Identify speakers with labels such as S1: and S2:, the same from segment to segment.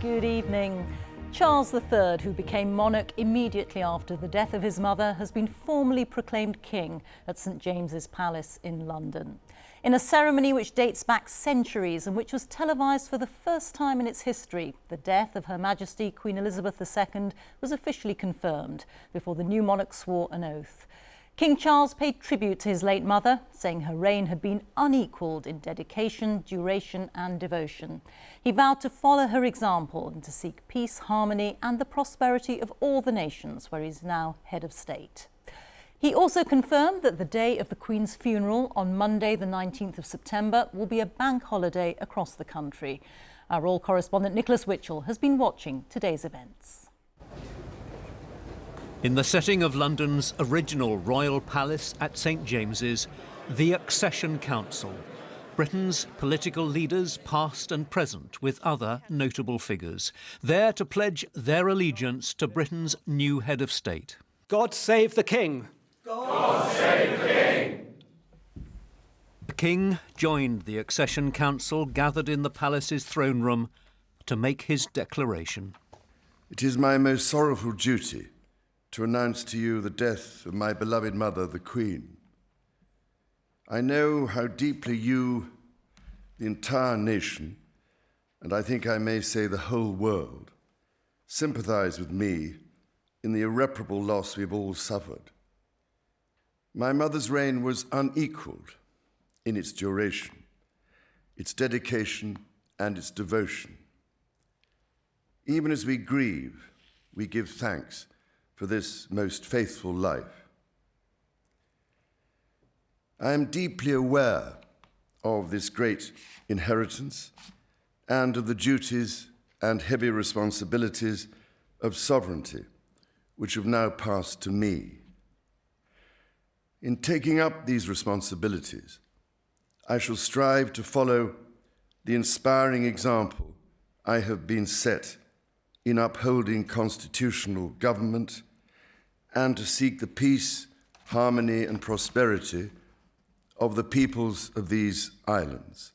S1: Good evening. Charles III, who became monarch immediately after the death of his mother, has been formally proclaimed king at St James's Palace in London. In a ceremony which dates back centuries and which was televised for the first time in its history, the death of Her Majesty Queen Elizabeth II was officially confirmed before the new monarch swore an oath. King Charles paid tribute to his late mother, saying her reign had been unequalled in dedication, duration and devotion. He vowed to follow her example and to seek peace, harmony and the prosperity of all the nations where he is now head of state. He also confirmed that the day of the Queen's funeral on Monday the 19th of September will be a bank holiday across the country. Our royal correspondent Nicholas Witchall has been watching today's events.
S2: In the setting of London's original royal palace at St James's, the Accession Council, Britain's political leaders past and present with other notable figures, there to pledge their allegiance to Britain's new head of state.
S3: God save the King!
S4: God save the King!
S2: The King joined the Accession Council gathered in the palace's throne room to make his declaration.
S5: It is my most sorrowful duty to announce to you the death of my beloved mother, the Queen. I know how deeply you, the entire nation, and I think I may say the whole world, sympathise with me in the irreparable loss we've all suffered. My mother's reign was unequalled in its duration, its dedication and its devotion. Even as we grieve, we give thanks for this most faithful life. I am deeply aware of this great inheritance and of the duties and heavy responsibilities of sovereignty which have now passed to me. In taking up these responsibilities, I shall strive to follow the inspiring example I have been set in upholding constitutional government and to seek the peace, harmony and prosperity of the peoples of these islands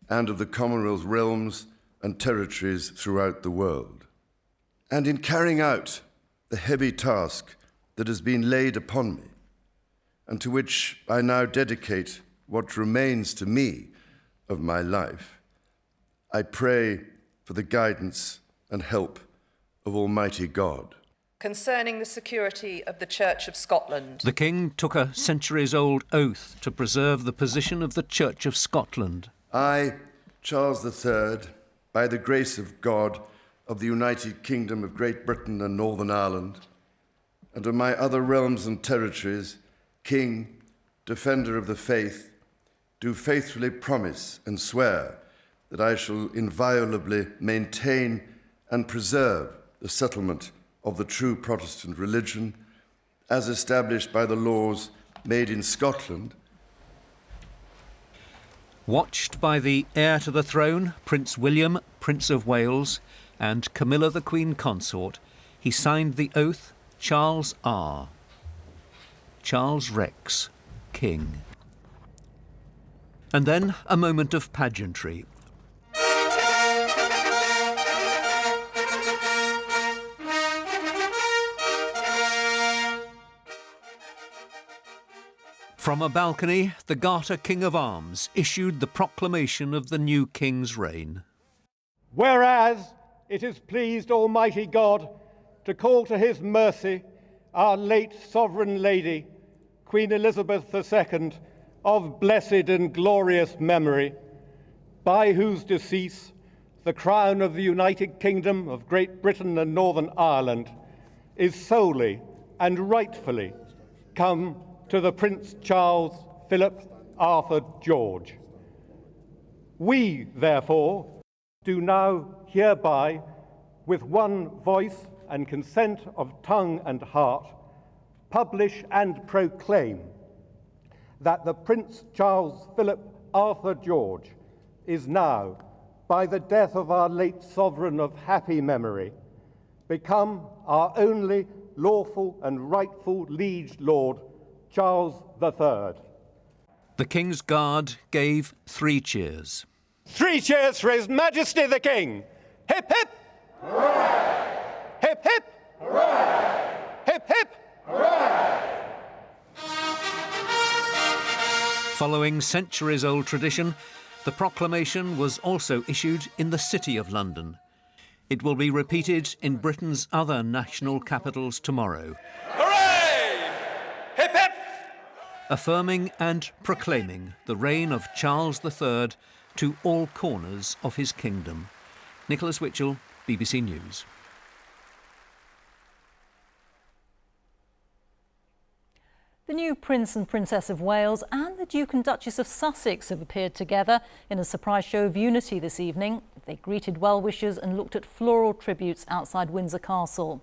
S5: and of the Commonwealth realms and territories throughout the world. And in carrying out the heavy task that has been laid upon me, and to which I now dedicate what remains to me of my life, I pray for the guidance and help of Almighty God.
S6: Concerning the security of the Church of Scotland.
S2: The King took a centuries-old oath to preserve the position of the Church of Scotland.
S5: I, Charles III, by the grace of God, of the United Kingdom of Great Britain and Northern Ireland, and of my other realms and territories, King, Defender of the Faith, do faithfully promise and swear that I shall inviolably maintain and preserve the settlement of the true Protestant religion as established by the laws made in Scotland.
S2: Watched by the heir to the throne, Prince William, Prince of Wales, and Camilla the Queen Consort, he signed the oath Charles R. Charles Rex, King. And then a moment of pageantry. From a balcony, the Garter King of Arms issued the proclamation of the new King's reign.
S3: Whereas it has pleased Almighty God to call to his mercy our late Sovereign Lady, Queen Elizabeth II, of blessed and glorious memory, by whose decease the crown of the United Kingdom of Great Britain and Northern Ireland is solely and rightfully come to the Prince Charles Philip Arthur George. We, therefore, do now hereby, with one voice and consent of tongue and heart, publish and proclaim that the Prince Charles Philip Arthur George is now, by the death of our late sovereign of happy memory, become our only lawful and rightful liege lord, Charles III.
S2: The King's Guard gave 3 cheers.
S3: 3 cheers for His Majesty the King! Hip, hip! Hooray! Hip, hip! Hooray! Hip, hip! Hooray!
S2: Following centuries-old tradition, the proclamation was also issued in the City of London. It will be repeated in Britain's other national capitals tomorrow.
S4: Hooray! Hip hip!
S2: Affirming and proclaiming the reign of Charles III to all corners of his kingdom. Nicholas Witchall, BBC News.
S1: The new Prince and Princess of Wales and the Duke and Duchess of Sussex have appeared together in a surprise show of unity this evening. They greeted well-wishers and looked at floral tributes outside Windsor Castle.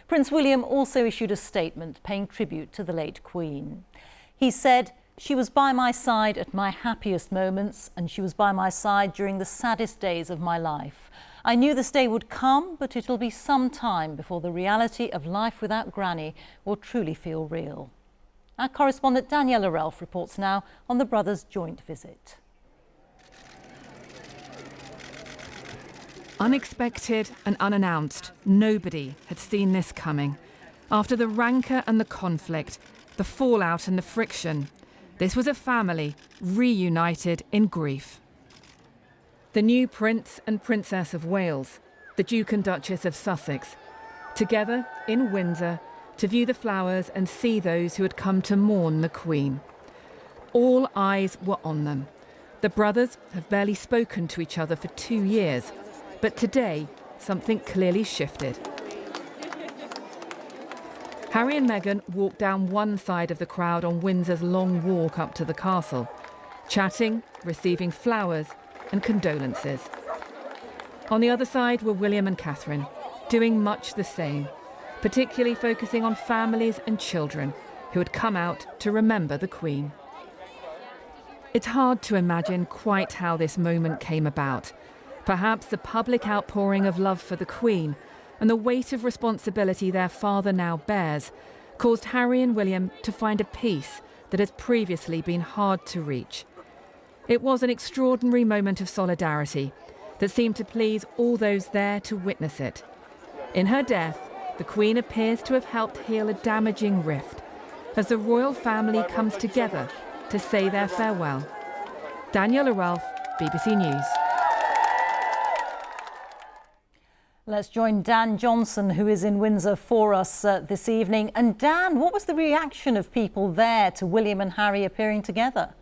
S1: Prince William also issued a statement paying tribute to the late Queen. He said, "She was by my side at my happiest moments, and she was by my side during the saddest days of my life. I knew this day would come, but it'll be some time before the reality of life without Granny will truly feel real." Our correspondent Daniella Ralph reports now on the brothers' joint visit.
S7: Unexpected and unannounced, nobody had seen this coming. After the rancour and the conflict, the fallout and the friction, this was a family reunited in grief. The new Prince and Princess of Wales, the Duke and Duchess of Sussex, together in Windsor to view the flowers and see those who had come to mourn the Queen. All eyes were on them. The brothers have barely spoken to each other for 2 years, but today something clearly shifted. Harry and Meghan walked down one side of the crowd on Windsor's long walk up to the castle, chatting, receiving flowers and condolences. On the other side were William and Catherine, doing much the same, particularly focusing on families and children who had come out to remember the Queen. It's hard to imagine quite how this moment came about. Perhaps the public outpouring of love for the Queen and the weight of responsibility their father now bears caused Harry and William to find a peace that has previously been hard to reach. It was an extraordinary moment of solidarity that seemed to please all those there to witness it. In her death, the Queen appears to have helped heal a damaging rift as the royal family comes together to say their farewell. Daniella Ralph, BBC News.
S1: Let's join Dan Johnson, who is in Windsor for us this evening. And Dan, what was the reaction of people there to William and Harry appearing together?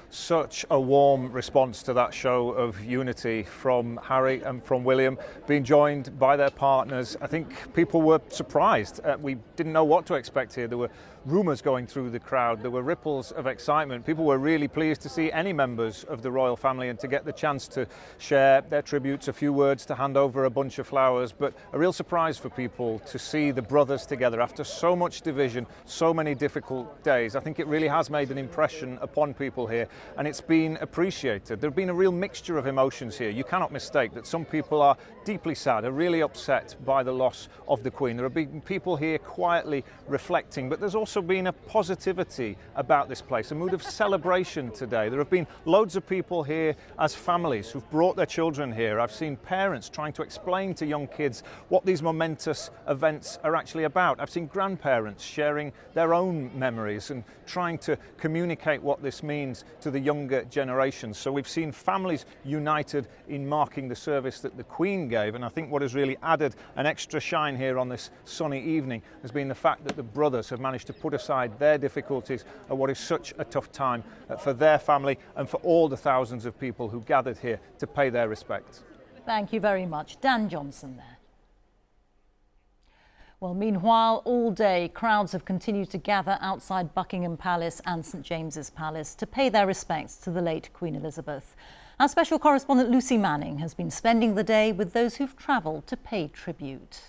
S8: Such a warm response to that show of unity from Harry and from William, being joined by their partners. I think people were surprised. We didn't know what to expect here. There were rumours going through the crowd. There were ripples of excitement. People were really pleased to see any members of the royal family and to get the chance to share their tributes, a few words, to hand over a bunch of flowers. But a real surprise for people to see the brothers together after so much division, so many difficult days. I think it really has made an impression upon people here, and it's been appreciated. There have been a real mixture of emotions here. You cannot mistake that some people are deeply sad, are really upset by the loss of the Queen. There have been people here quietly reflecting, but there's also been a positivity about this place, a mood of celebration today. There have been loads of people here as families who've brought their children here. I've seen parents trying to explain to young kids what these momentous events are actually about. I've seen grandparents sharing their own memories and trying to communicate what this means to the younger generations. So we've seen families united in marking the service that the Queen gave, and I think what has really added an extra shine here on this sunny evening has been the fact that the brothers have managed to put aside their difficulties at what is such a tough time for their family and for all the thousands of people who gathered here to pay their respects.
S1: Thank you very much. Dan Johnson there. Well, meanwhile, all day, crowds have continued to gather outside Buckingham Palace and St James's Palace to pay their respects to the late Queen Elizabeth. Our special correspondent Lucy Manning has been spending the day with those who've travelled to pay tribute.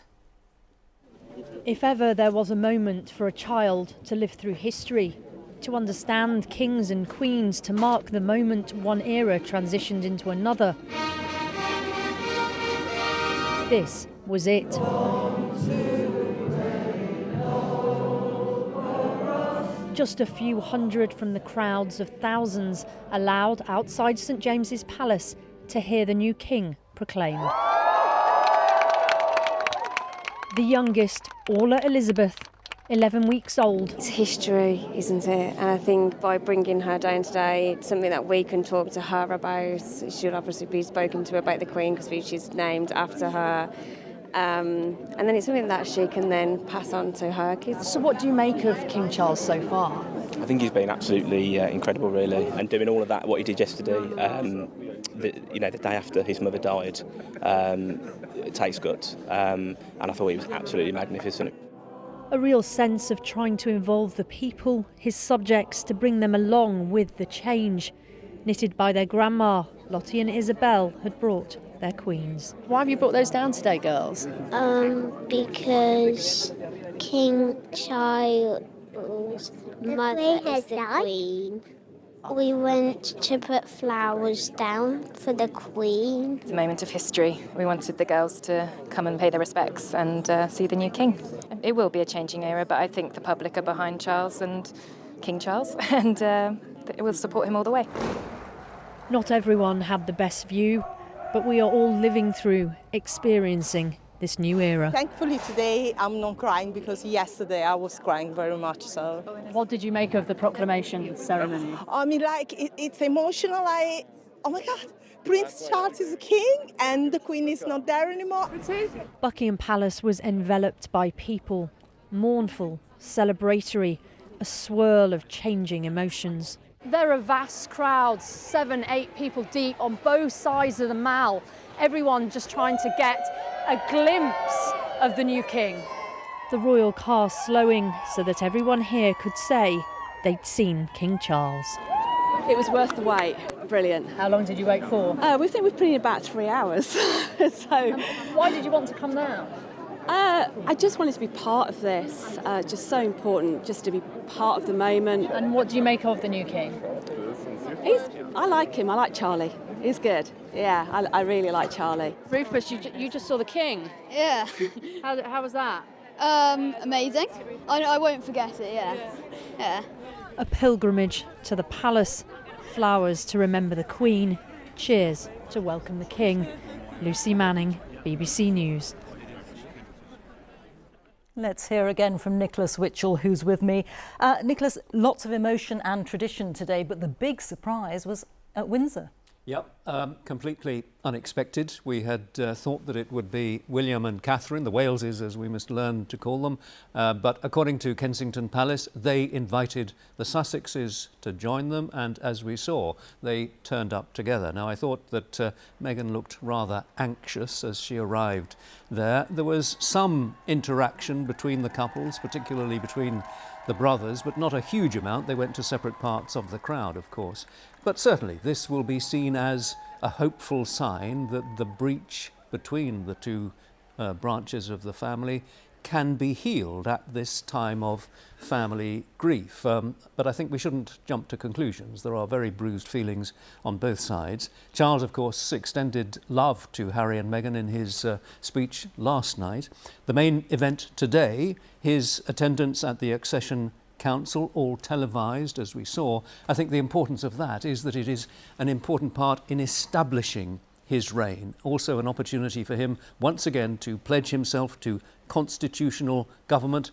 S9: If ever there was a moment for a child to live through history, to understand kings and queens, to mark the moment one era transitioned into another, this was it. Just a few hundred from the crowds of thousands allowed outside St James's Palace to hear the new king proclaimed. The youngest, Orla Elizabeth, 11 weeks old.
S10: It's history, isn't it? And I think by bringing her down today, it's something that we can talk to her about. She'll obviously be spoken to about the Queen because she's named after her. And then it's something that she can then pass on to her kids.
S9: So what do you make of King Charles so far?
S11: I think he's been absolutely incredible, really, and doing all of that, what he did yesterday, the day after his mother died, it takes guts, and I thought he was absolutely magnificent.
S9: A real sense of trying to involve the people, his subjects, to bring them along with the change. Knitted by their grandma, Lottie and Isabel had brought their queens.
S12: Why have you brought those down today, girls?
S13: Because King Charles' mother is the Queen. We went to put flowers down for the Queen.
S14: It's a moment of history. We wanted the girls to come and pay their respects and see the new king. It will be a changing era, but I think the public are behind Charles and King Charles, and it will support him all the way.
S9: Not everyone had the best view, but we are all living through, experiencing this new era.
S15: Thankfully today I'm not crying because yesterday I was crying very much. So,
S12: what did you make of the proclamation ceremony?
S15: I mean, it's emotional. Oh my God, Prince Charles is king and the Queen is not there anymore.
S9: Buckingham Palace was enveloped by people, mournful, celebratory, a swirl of changing emotions.
S12: There are vast crowds, 7-8 people deep on both sides of the Mall. Everyone just trying to get a glimpse of the new king.
S9: The royal car slowing so that everyone here could say they'd seen King Charles.
S16: It was worth the wait. Brilliant.
S12: How long did you wait for?
S16: We think we've put in about 3 hours. So,
S12: why did you want to come now?
S16: I just wanted to be part of this. Just so important, just to be part of the moment.
S12: And what do you make of the new king?
S16: I like him. I like Charlie. He's good. Yeah, I really like Charlie.
S12: Rufus, you just saw the king.
S17: Yeah.
S12: How was that?
S17: Amazing. I won't forget it. Yeah.
S9: A pilgrimage to the palace, flowers to remember the Queen, cheers to welcome the king. Lucy Manning, BBC News.
S1: Let's hear again from Nicholas Witchall, who's with me. Nicholas, lots of emotion and tradition today, but the big surprise was at Windsor.
S2: Yep, completely unexpected. We had thought that it would be William and Catherine, the Waleses as we must learn to call them, but according to Kensington Palace, they invited the Sussexes to join them, and as we saw, they turned up together. Now, I thought that Meghan looked rather anxious as she arrived there. There was some interaction between the couples, particularly between the brothers, but not a huge amount. They went to separate parts of the crowd, of course. But certainly this will be seen as a hopeful sign that the breach between the two branches of the family can be healed at this time of family grief. But I think we shouldn't jump to conclusions. There are very bruised feelings on both sides. Charles, of course, extended love to Harry and Meghan in his speech last night. The main event today, his attendance at the Accession Council, all televised, as we saw. I think the importance of that is that it is an important part in establishing his reign. Also an opportunity for him once again to pledge himself to constitutional government,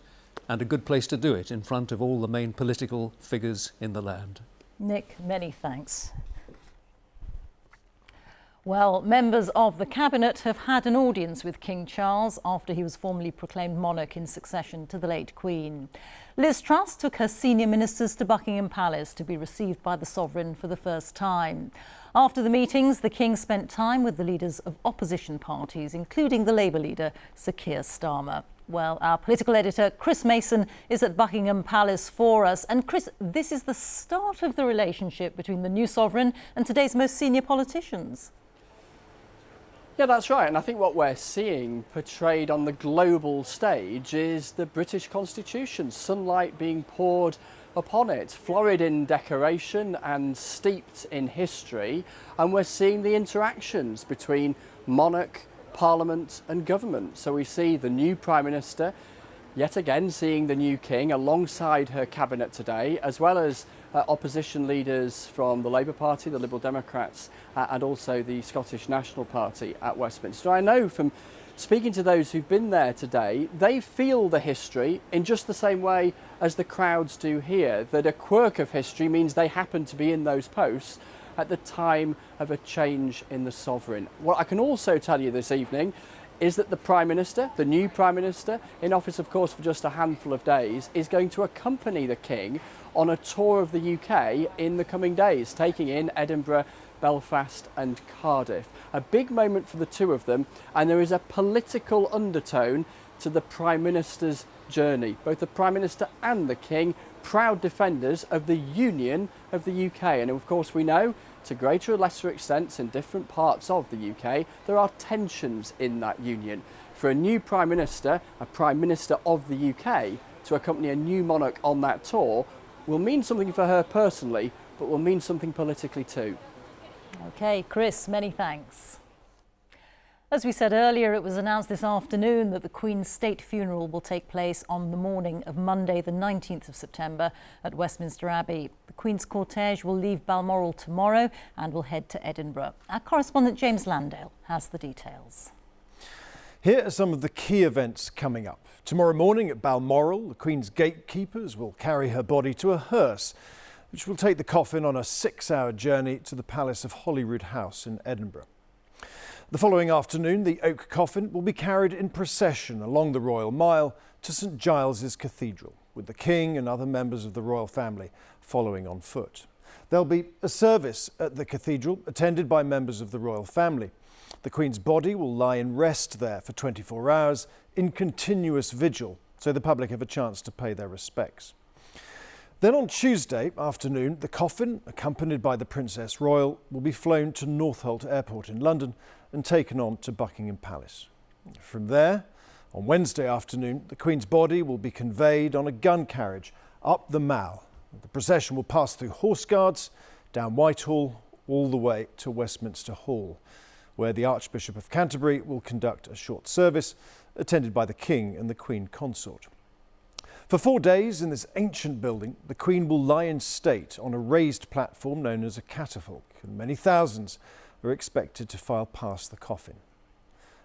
S2: and a good place to do it in front of all the main political figures in the land.
S1: Nick, many thanks. Well, members of the Cabinet have had an audience with King Charles after he was formally proclaimed monarch in succession to the late Queen. Liz Truss took her senior ministers to Buckingham Palace to be received by the sovereign for the first time. After the meetings, the King spent time with the leaders of opposition parties, including the Labour leader, Sir Keir Starmer. Well, our political editor, Chris Mason, is at Buckingham Palace for us. And Chris, this is the start of the relationship between the new sovereign and today's most senior politicians.
S18: Yeah, that's right. And I think what we're seeing portrayed on the global stage is the British Constitution, sunlight being poured upon it, florid in decoration and steeped in history. And we're seeing the interactions between monarch, Parliament and government. So we see the new Prime Minister, yet again seeing the new King alongside her cabinet today, as well as opposition leaders from the Labour Party, the Liberal Democrats, and also the Scottish National Party at Westminster. I know from speaking to those who've been there today, they feel the history in just the same way as the crowds do here, that a quirk of history means they happen to be in those posts at the time of a change in the sovereign. What I can also tell you this evening is that the Prime Minister, the new Prime Minister, in office of course for just a handful of days, is going to accompany the King on a tour of the UK in the coming days, taking in Edinburgh, Belfast and Cardiff. A big moment for the two of them, and there is a political undertone to the Prime Minister's journey. Both the Prime Minister and the King, proud defenders of the union of the UK. And of course we know, to greater or lesser extents in different parts of the UK, there are tensions in that union. For a new Prime Minister, a Prime Minister of the UK, to accompany a new monarch on that tour will mean something for her personally, but will mean something politically too.
S1: OK, Chris, many thanks. As we said earlier, it was announced this afternoon that the Queen's state funeral will take place on the morning of Monday, the 19th of September at Westminster Abbey. The Queen's cortege will leave Balmoral tomorrow and will head to Edinburgh. Our correspondent James Landale has the details.
S19: Here are some of the key events coming up. Tomorrow morning at Balmoral, the Queen's gatekeepers will carry her body to a hearse, which will take the coffin on a 6-hour journey to the Palace of Holyrood House in Edinburgh. The following afternoon, the oak coffin will be carried in procession along the Royal Mile to St Giles's Cathedral, with the King and other members of the royal family following on foot. There'll be a service at the cathedral attended by members of the royal family. The Queen's body will lie in rest there for 24 hours in continuous vigil, so the public have a chance to pay their respects. Then on Tuesday afternoon, the coffin, accompanied by the Princess Royal, will be flown to Northolt Airport in London and taken on to Buckingham Palace. From there, on Wednesday afternoon, the Queen's body will be conveyed on a gun carriage up the Mall. The procession will pass through Horse Guards, down Whitehall, all the way to Westminster Hall, where the Archbishop of Canterbury will conduct a short service, attended by the King and the Queen Consort. For 4 days in this ancient building, the Queen will lie in state on a raised platform known as a catafalque, and many thousands are expected to file past the coffin.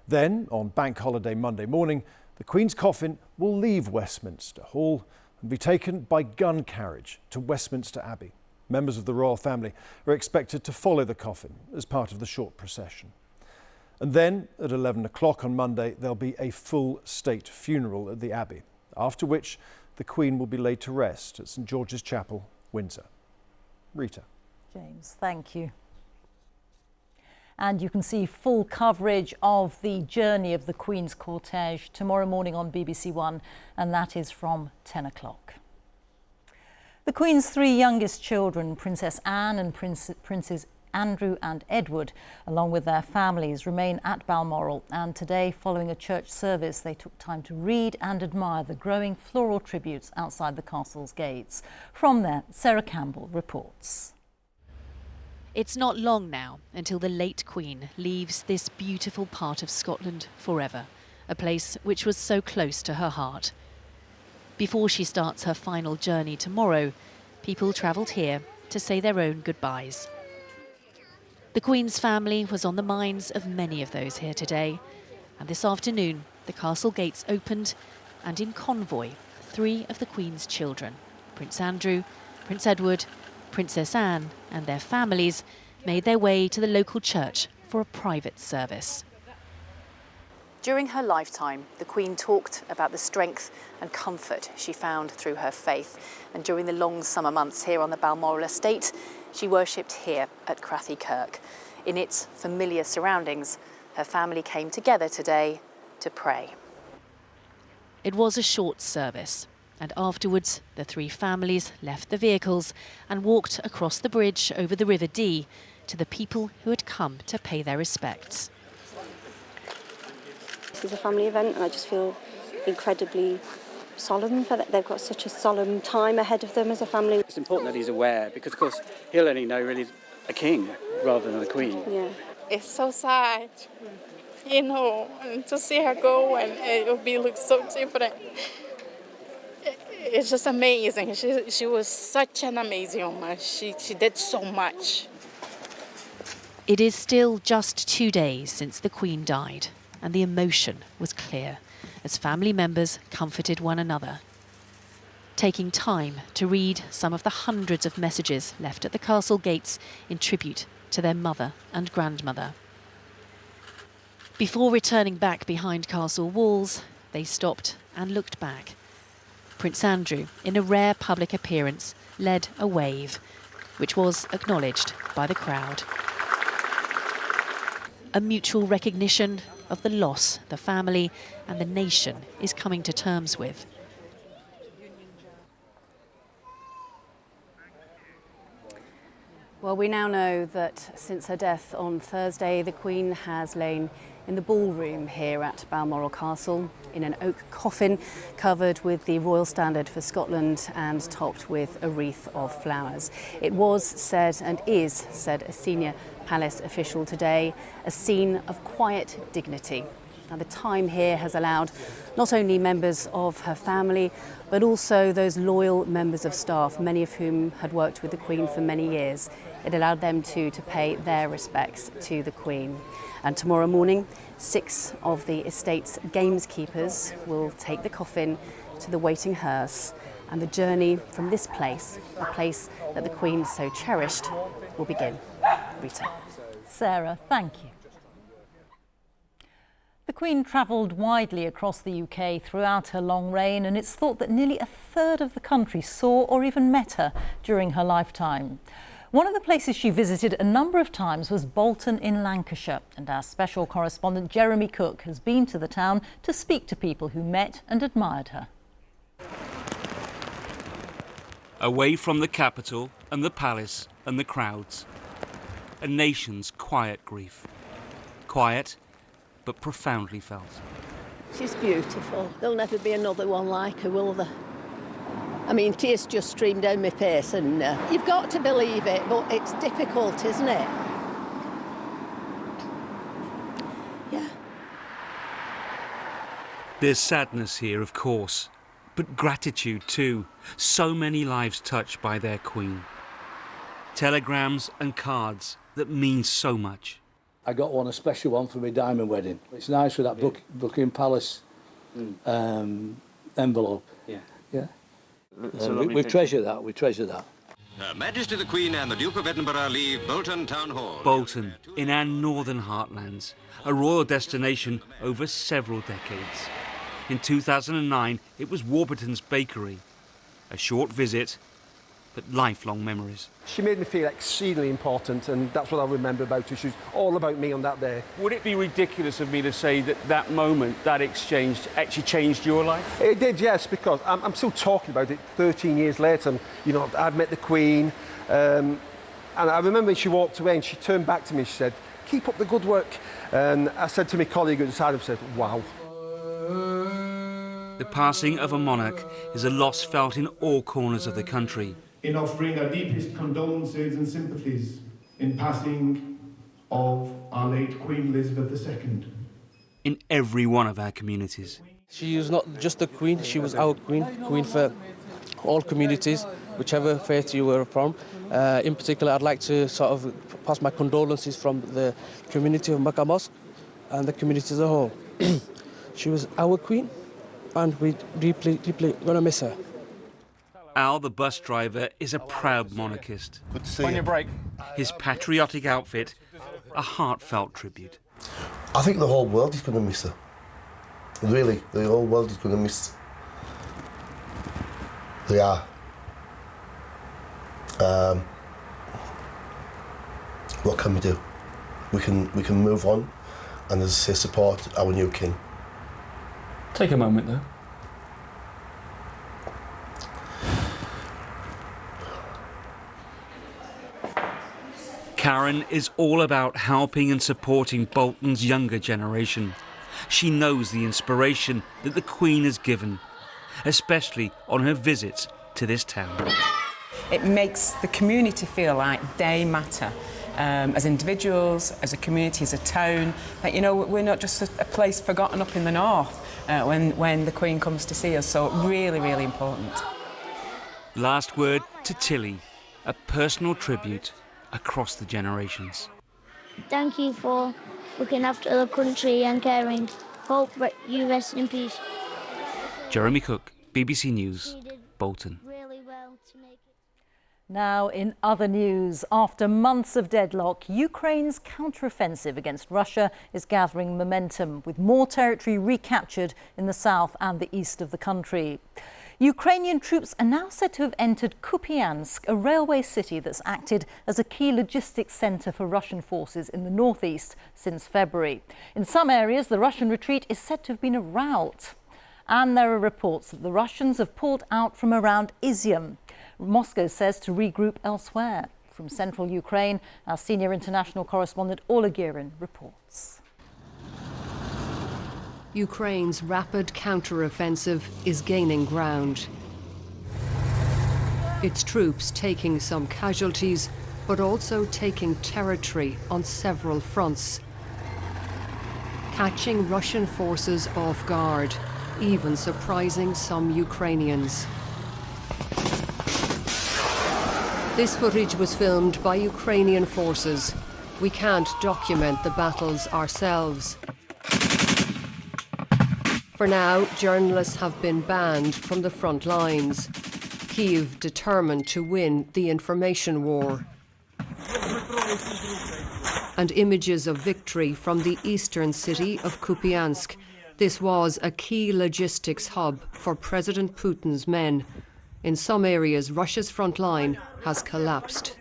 S19: Then, on Bank Holiday Monday morning, the Queen's coffin will leave Westminster Hall and be taken by gun carriage to Westminster Abbey. Members of the royal family are expected to follow the coffin as part of the short procession. And then, at 11 o'clock on Monday, there'll be a full state funeral at the Abbey, after which the Queen will be laid to rest at St George's Chapel, Windsor. Rita.
S1: James, thank you. And you can see full coverage of the journey of the Queen's cortege tomorrow morning on BBC One, and that is from 10 o'clock. The Queen's 3 youngest children, Princess Anne and Princes Andrew and Edward, along with their families, remain at Balmoral, and today, following a church service, they took time to read and admire the growing floral tributes outside the castle's gates. From there, Sarah Campbell reports.
S20: It's not long now until the late Queen leaves this beautiful part of Scotland forever, a place which was so close to her heart. Before she starts her final journey tomorrow, people travelled here to say their own goodbyes. The Queen's family was on the minds of many of those here today, and this afternoon the castle gates opened, and in convoy 3 of the Queen's children, Prince Andrew, Prince Edward, Princess Anne and their families, made their way to the local church for a private service. During her lifetime, the Queen talked about the strength and comfort she found through her faith, and during the long summer months here on the Balmoral estate, she worshipped here at Crathy Kirk. In its familiar surroundings, her family came together today to pray. It was a short service, and afterwards the 3 families left the vehicles and walked across the bridge over the River Dee to the people who had come to pay their respects.
S21: This is a family event, and I just feel incredibly solemn for that. They've got such a solemn time ahead of them as a family.
S22: It's important that he's aware, because of course he'll only know really a king rather than a queen.
S21: Yeah.
S23: It's so sad, you know, and to see her go, and it will be look so different. It's just amazing. She was such an amazing woman. She did so much.
S20: It is still just 2 days since the Queen died, and the emotion was clear as family members comforted one another, taking time to read some of the hundreds of messages left at the castle gates in tribute to their mother and grandmother. Before returning back behind castle walls, they stopped and looked back. Prince Andrew, in a rare public appearance, led a wave, which was acknowledged by the crowd. A mutual recognition of the loss the family and the nation is coming to terms with.
S3: Well, we now know that since her death on Thursday, the Queen has lain in the ballroom here at Balmoral Castle in an oak coffin covered with the Royal Standard for Scotland and topped with a wreath of flowers. It was said, and is said, a senior palace official today, a scene of quiet dignity. Now, the time here has allowed not only members of her family, but also those loyal members of staff, many of whom had worked with the Queen for many years. It allowed them to pay their respects to the Queen. And tomorrow morning, 6 of the estate's gameskeepers will take the coffin to the waiting hearse, and the journey from this place, a place that the Queen so cherished, will begin. Rita.
S1: Sarah, thank you. The Queen travelled widely across the UK throughout her long reign, and it's thought that nearly a third of the country saw or even met her during her lifetime. One of the places she visited a number of times was Bolton in Lancashire, and our special correspondent Jeremy Cook has been to the town to speak to people who met and admired her.
S5: Away from the capital and the palace and the crowds, a nation's quiet grief. Quiet, but profoundly felt.
S6: She's beautiful. There'll never be another one like her, will there? I mean, tears just streamed down my face, and you've got to believe it, but it's difficult, isn't it? Yeah.
S5: There's sadness here, of course, but gratitude too. So many lives touched by their Queen. Telegrams and cards that mean so much.
S24: I got one, a special one for my diamond wedding. It's nice with that Buckingham Palace envelope. Yeah. Yeah. We treasure that, we treasure that.
S25: Her Majesty the Queen and the Duke of Edinburgh leave Bolton Town Hall.
S5: Bolton, in our northern heartlands, a royal destination over several decades. In 2009, it was Warburton's Bakery. A short visit, but lifelong memories.
S26: She made me feel exceedingly important, and that's what I remember about her. She was all about me on that day.
S22: Would it be ridiculous of me to say that that moment, that exchange, actually changed your life?
S26: It did, yes, because I'm still talking about it 13 years later. And, you know, I've met the Queen, and I remember when she walked away and she turned back to me, she said, "Keep up the good work." And I said to my colleague at the side, I said, "Wow."
S5: The passing of a monarch is a loss felt in all corners of the country.
S27: In offering our deepest condolences and sympathies in passing of our late Queen Elizabeth II.
S5: In every one of our communities.
S28: She was not just the Queen, she was our Queen for all communities, whichever faith you were from. In particular, I'd like to sort of pass my condolences from the community of Makkah Mosque and the community as a whole. She was our Queen, and we deeply, deeply going to miss her.
S5: Al, the bus driver, is a proud monarchist.
S26: Good to see you. On your break.
S5: His patriotic outfit, a heartfelt tribute.
S29: I think the whole world is going to miss her. Really, the whole world is going to miss her. They are. What can we do? We can move on, and as I say, support our new king.
S22: Take a moment, though.
S5: Karen is all about helping and supporting Bolton's younger generation. She knows the inspiration that the Queen has given, especially on her visits to this town.
S30: It makes the community feel like they matter. As individuals, as a community, as a town, that, you know, we're not just a place forgotten up in the north when the Queen comes to see us, so really, really important.
S5: Last word to Tilly, a personal tribute across the generations.
S4: Thank you for looking after the country and caring. Hope that you rest in peace.
S5: Jeremy Cook, BBC News, Bolton.
S1: Now, in other news, after months of deadlock, Ukraine's counteroffensive against Russia is gathering momentum, with more territory recaptured in the south and the east of the country. Ukrainian troops are now said to have entered Kupiansk, a railway city that's acted as a key logistics centre for Russian forces in the northeast since February. In some areas, the Russian retreat is said to have been a rout. And there are reports that the Russians have pulled out from around Izium. Moscow says to regroup elsewhere. From central Ukraine, our senior international correspondent Orla Guerin reports.
S7: Ukraine's rapid counter-offensive is gaining ground. Its troops taking some casualties, but also taking territory on several fronts, catching Russian forces off guard, even surprising some Ukrainians. This footage was filmed by Ukrainian forces. We can't document the battles ourselves. For now, journalists have been banned from the front lines. Kyiv determined to win the information war. And images of victory from the eastern city of Kupiansk. This was a key logistics hub for President Putin's men. In some areas, Russia's front line has collapsed.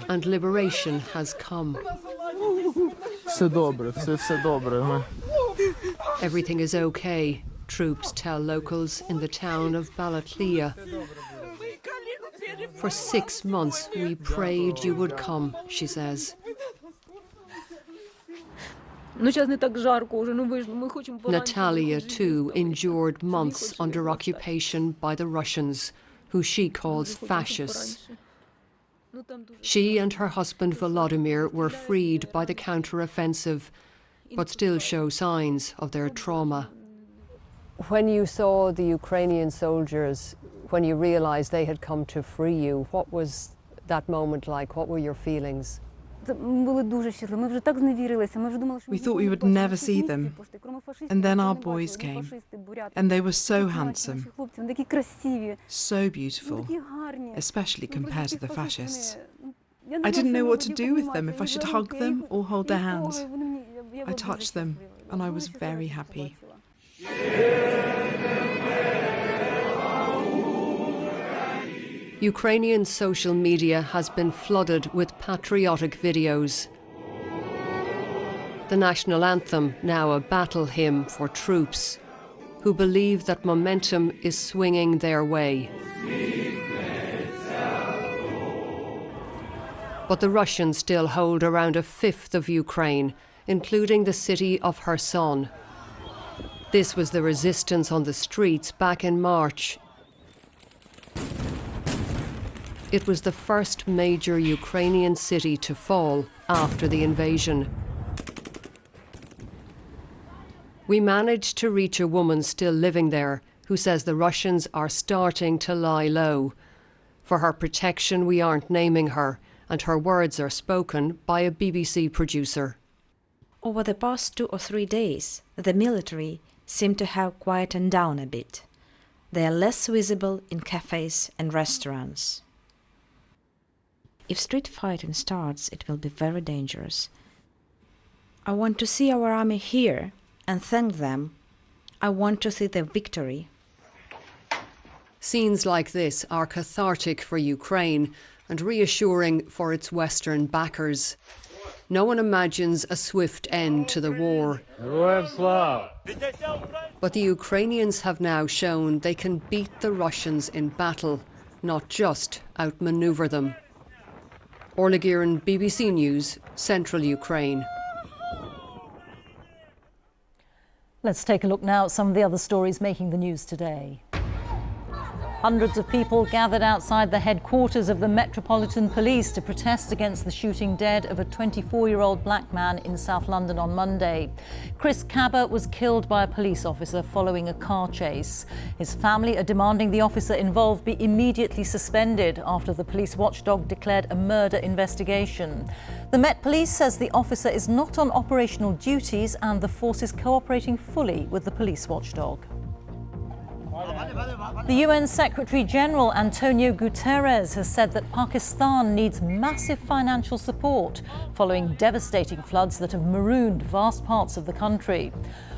S7: And liberation has come. Everything is okay, troops tell locals in the town of Balaklia. For 6 months we prayed you would come, she says. Natalia, too, endured months under occupation by the Russians, who she calls fascists. She and her husband Volodymyr were freed by the counter-offensive, but still show signs of their trauma. When you saw the Ukrainian soldiers, when you realised they had come to free you, what was that moment like? What were your feelings?
S8: We thought we would never see them. And then our boys came. And they were so handsome. So beautiful. Especially compared to the fascists. I didn't know what to do with them, if I should hug them or hold their hands. I touched them and I was very happy.
S7: Ukrainian social media has been flooded with patriotic videos. The national anthem, now a battle hymn for troops who believe that momentum is swinging their way. But the Russians still hold around a fifth of Ukraine, including the city of Kherson. This was the resistance on the streets back in March. It was the first major Ukrainian city to fall after the invasion. We managed to reach a woman still living there who says the Russians are starting to lie low. For her protection, we aren't naming her, and her words are spoken by a BBC producer.
S10: Over the past 2 or 3 days, the military seem to have quietened down a bit. They are less visible in cafes and restaurants. If street fighting starts, it will be very dangerous. I want to see our army here and thank them. I want to see the victory.
S7: Scenes like this are cathartic for Ukraine and reassuring for its Western backers. No one imagines a swift end to the war. But the Ukrainians have now shown they can beat the Russians in battle, not just outmaneuver them. Orla Guerin, BBC News, Central Ukraine.
S1: Let's take a look now at some of the other stories making the news today. Hundreds of people gathered outside the headquarters of the Metropolitan Police to protest against the shooting dead of a 24-year-old black man in South London on Monday. Chris Cabot was killed by a police officer following a car chase. His family are demanding the officer involved be immediately suspended after the police watchdog declared a murder investigation. The Met Police says the officer is not on operational duties and the force is cooperating fully with the police watchdog. The UN Secretary-General Antonio Guterres has said that Pakistan needs massive financial support following devastating floods that have marooned vast parts of the country.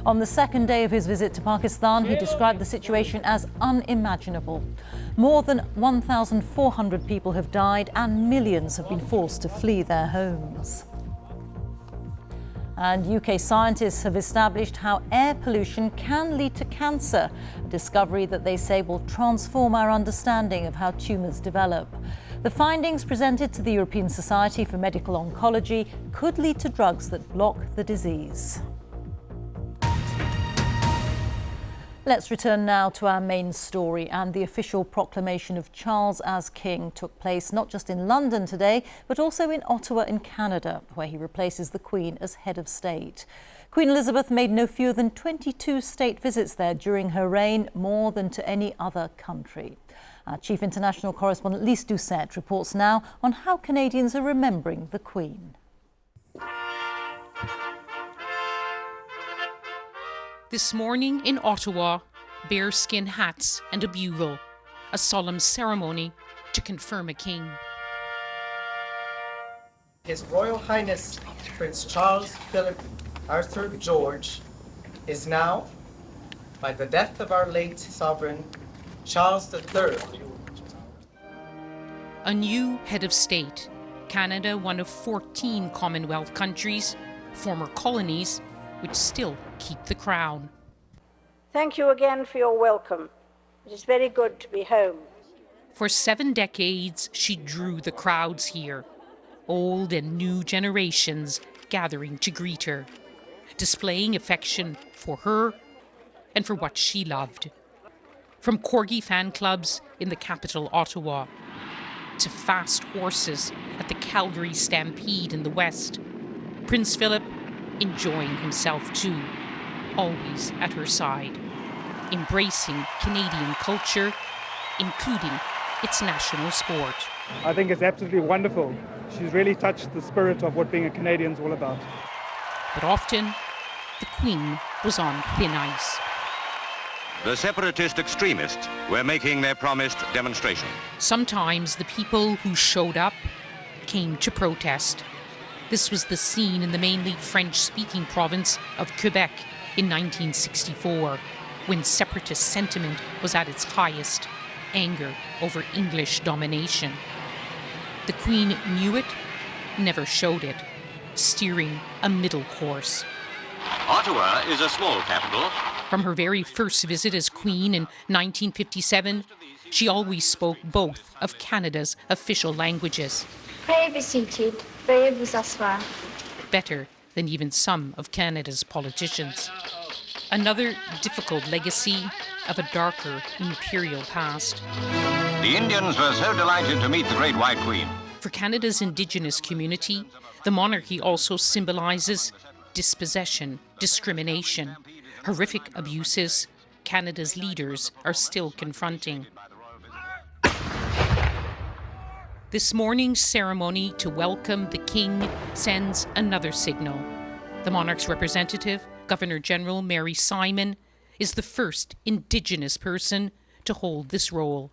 S1: On the second day of his visit to Pakistan, he described the situation as unimaginable. More than 1,400 people have died and millions have been forced to flee their homes. And UK scientists have established how air pollution can lead to cancer, a discovery that they say will transform our understanding of how tumours develop. The findings presented to the European Society for Medical Oncology could lead to drugs that block the disease. Let's return now to our main story, and the official proclamation of Charles as King took place not just in London today, but also in Ottawa in Canada, where he replaces the Queen as head of state. Queen Elizabeth made no fewer than 22 state visits there during her reign, more than to any other country. Our chief international correspondent Lyse Doucet reports now on how Canadians are remembering the Queen.
S2: This morning in Ottawa, bearskin hats and a bugle, a solemn ceremony to confirm a king.
S9: His Royal Highness Prince Charles Philip Arthur George is now, by the death of our late sovereign, Charles III.
S2: A new head of state, Canada, one of 14 Commonwealth countries, former colonies, which still keep the crown.
S11: Thank you again for your welcome. It is very good to be home.
S2: For 7 decades, she drew the crowds here, old and new generations gathering to greet her, displaying affection for her and for what she loved. From corgi fan clubs in the capital, Ottawa, to fast horses at the Calgary Stampede in the west, Prince Philip enjoying himself too, always at her side, embracing Canadian culture, including its national sport.
S12: I think it's absolutely wonderful. She's really touched the spirit of what being a Canadian is all about.
S2: But often, the Queen was on thin ice.
S25: The separatist extremists were making their promised demonstration.
S2: Sometimes the people who showed up came to protest. This was the scene in the mainly French-speaking province of Quebec in 1964, when separatist sentiment was at its highest, anger over English domination. The Queen knew it, never showed it, steering a middle course.
S25: Ottawa is a small capital.
S2: From her very first visit as Queen in 1957, she always spoke both of Canada's official languages.
S4: Veuillez be seated. Veuillez vous asseoir.
S2: Better than even some of Canada's politicians. Another difficult legacy of a darker imperial past.
S25: The Indians were so delighted to meet the Great White Queen.
S2: For Canada's Indigenous community, the monarchy also symbolises dispossession, discrimination, horrific abuses Canada's leaders are still confronting. This morning's ceremony to welcome the King sends another signal. The monarch's representative, Governor-General Mary Simon, is the first Indigenous person to hold this role.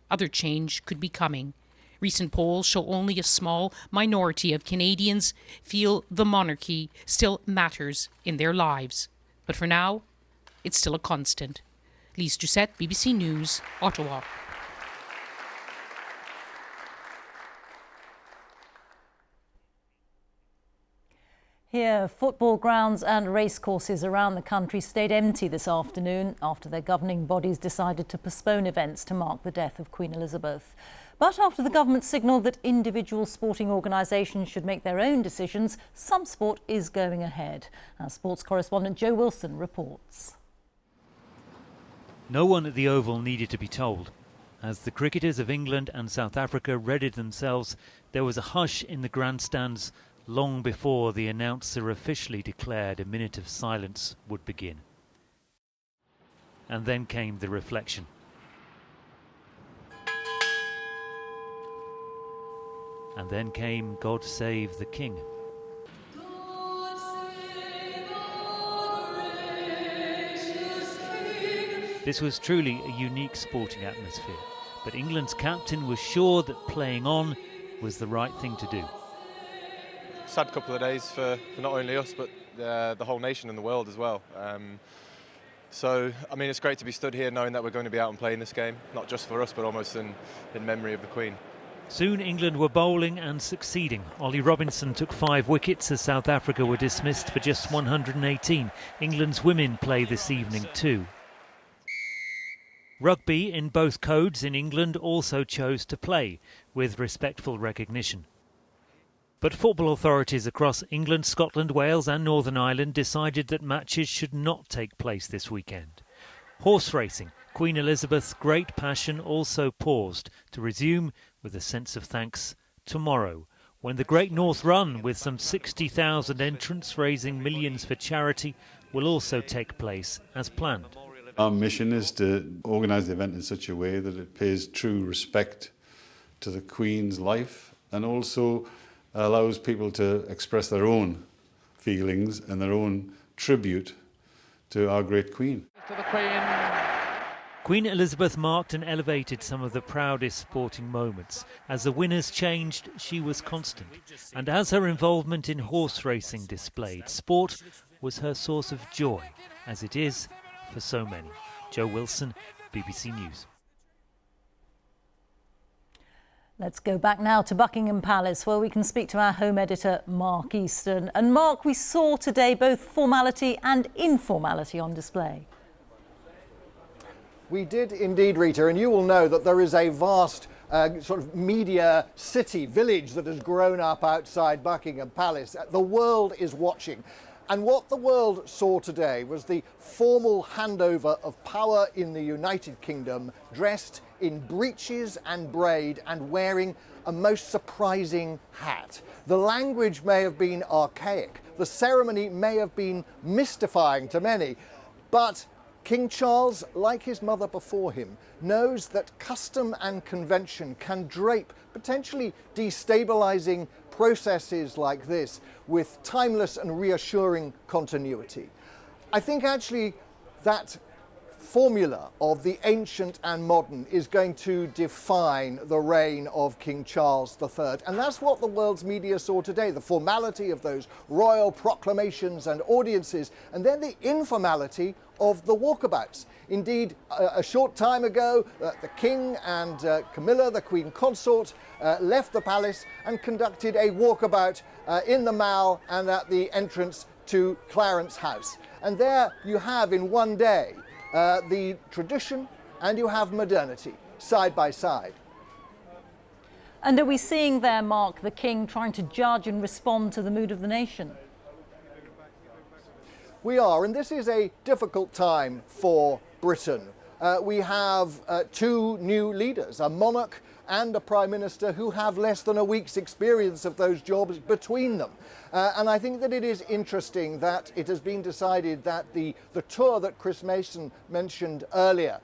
S2: Other change could be coming. Recent polls show only a small minority of Canadians feel the monarchy still matters in their lives. But for now, it's still a constant. Lyse Doucet, BBC News, Ottawa.
S1: Here, football grounds and racecourses around the country stayed empty this afternoon after their governing bodies decided to postpone events to mark the death of Queen Elizabeth. But after the government signalled that individual sporting organisations should make their own decisions, some sport is going ahead. Our sports correspondent Joe Wilson reports.
S13: No one at the Oval needed to be told. As the cricketers of England and South Africa readied themselves, there was a hush in the grandstands long before the announcer officially declared a minute of silence would begin. And then came the reflection. And then came God Save the King. This was truly a unique sporting atmosphere, but England's captain was sure that playing on was the right thing to do.
S14: Sad couple of days for not only us, but the whole nation and the world as well. So, I mean, it's great to be stood here knowing that we're going to be out and playing this game, not just for us, but almost in memory of the Queen.
S13: Soon England were bowling and succeeding. Ollie Robinson took 5 wickets as South Africa were dismissed for just 118. England's women play this evening too. Rugby in both codes in England also chose to play, with respectful recognition. But football authorities across England, Scotland, Wales and Northern Ireland decided that matches should not take place this weekend. Horse racing, Queen Elizabeth's great passion, also paused to resume with a sense of thanks tomorrow, when the Great North Run, with some 60,000 entrants raising millions for charity, will also take place as planned.
S15: Our mission is to organise the event in such a way that it pays true respect to the Queen's life and also allows people to express their own feelings and their own tribute to our great Queen.
S13: To the Queen. Queen Elizabeth marked and elevated some of the proudest sporting moments. As the winners changed, she was constant. And as her involvement in horse racing displayed, sport was her source of joy, as it is for so many. Joe Wilson, BBC News.
S1: Let's go back now to Buckingham Palace, where we can speak to our home editor, Mark Easton. And Mark, we saw today both formality and informality on display.
S16: We did indeed, Rita, and you will know that there is a vast sort of media city, village that has grown up outside Buckingham Palace. The world is watching. And what the world saw today was the formal handover of power in the United Kingdom, dressed in breeches and braid and wearing a most surprising hat. The language may have been archaic, the ceremony may have been mystifying to many, but King Charles, like his mother before him, knows that custom and convention can drape potentially destabilising processes like this with timeless and reassuring continuity. I think actually that formula of the ancient and modern is going to define the reign of King Charles III. And that's what the world's media saw today, the formality of those royal proclamations and audiences, and then the informality of the walkabouts. Indeed, a short time ago, the King and Camilla, the Queen Consort, left the palace and conducted a walkabout in the Mall and at the entrance to Clarence House. And there you have in one day the tradition and you have modernity side by side.
S1: And are we seeing there, Mark, the King trying to judge and respond to the mood of the nation?
S16: We are, and this is a difficult time for Britain. We have 2 new leaders, a monarch and a Prime Minister, who have less than a week's experience of those jobs between them. And I think that it is interesting that it has been decided that the tour that Chris Mason mentioned earlier,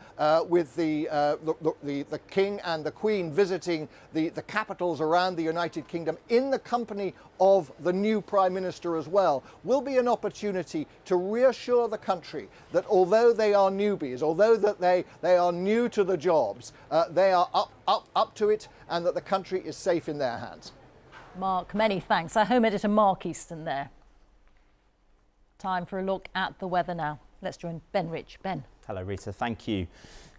S16: with the King and the Queen visiting the capitals around the United Kingdom in the company of the new Prime Minister as well, will be an opportunity to reassure the country that although they are newbies, although that they are new to the jobs, they are up to it, and that the country is safe in their hands.
S1: Mark, many thanks. Our home editor Mark Easton there. Time for a look at the weather now. Let's join Ben Rich. Ben.
S17: Hello Rita, thank you.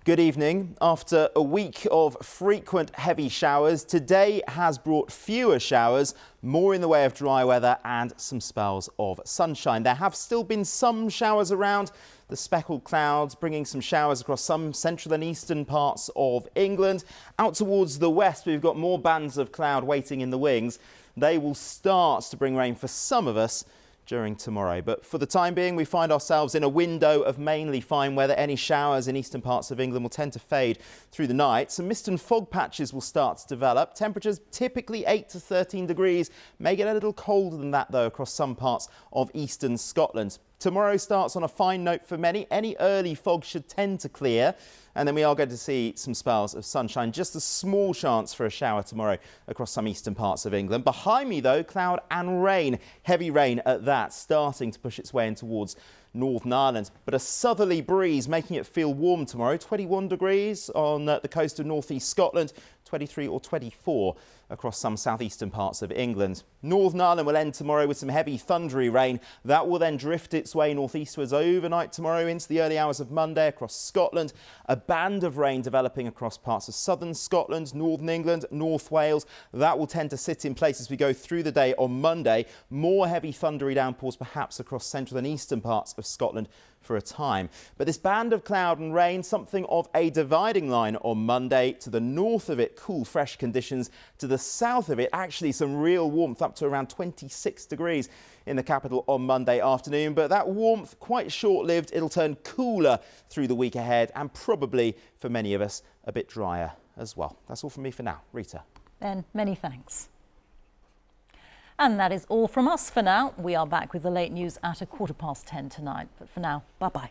S17: Good evening. After a week of frequent heavy showers, today has brought fewer showers, more in the way of dry weather and some spells of sunshine. There have still been some showers around, the speckled clouds bringing some showers across some central and eastern parts of England. Out towards the west, we've got more bands of cloud waiting in the wings. They will start to bring rain for some of us during tomorrow. But for the time being, we find ourselves in a window of mainly fine weather. Any showers in eastern parts of England will tend to fade through the night. Some mist and fog patches will start to develop. Temperatures typically 8 to 13 degrees. May get a little colder than that, though, across some parts of eastern Scotland. Tomorrow starts on a fine note for many. Any early fog should tend to clear. And then we are going to see some spells of sunshine. Just a small chance for a shower tomorrow across some eastern parts of England. Behind me, though, cloud and rain. Heavy rain at that, starting to push its way in towards Northern Ireland. But a southerly breeze making it feel warm tomorrow. 21 degrees on the coast of northeast Scotland. 23 or 24 across some southeastern parts of England. Northern Ireland will end tomorrow with some heavy thundery rain. That will then drift its way northeastwards overnight tomorrow into the early hours of Monday across Scotland. A band of rain developing across parts of southern Scotland, northern England, North Wales. That will tend to sit in place as we go through the day on Monday. More heavy thundery downpours perhaps across central and eastern parts of Scotland for a time. But this band of cloud and rain, something of a dividing line on Monday. To the north of it, cool, fresh conditions. To the south of it, actually some real warmth, up to around 26 degrees in the capital on Monday afternoon. But that warmth, quite short-lived. It'll turn cooler through the week ahead and probably, for many of us, a bit drier as well. That's all from me for now. Rita.
S1: Ben, many thanks. And that is all from us for now. We are back with the late news at 10:15 tonight. But for now, bye-bye.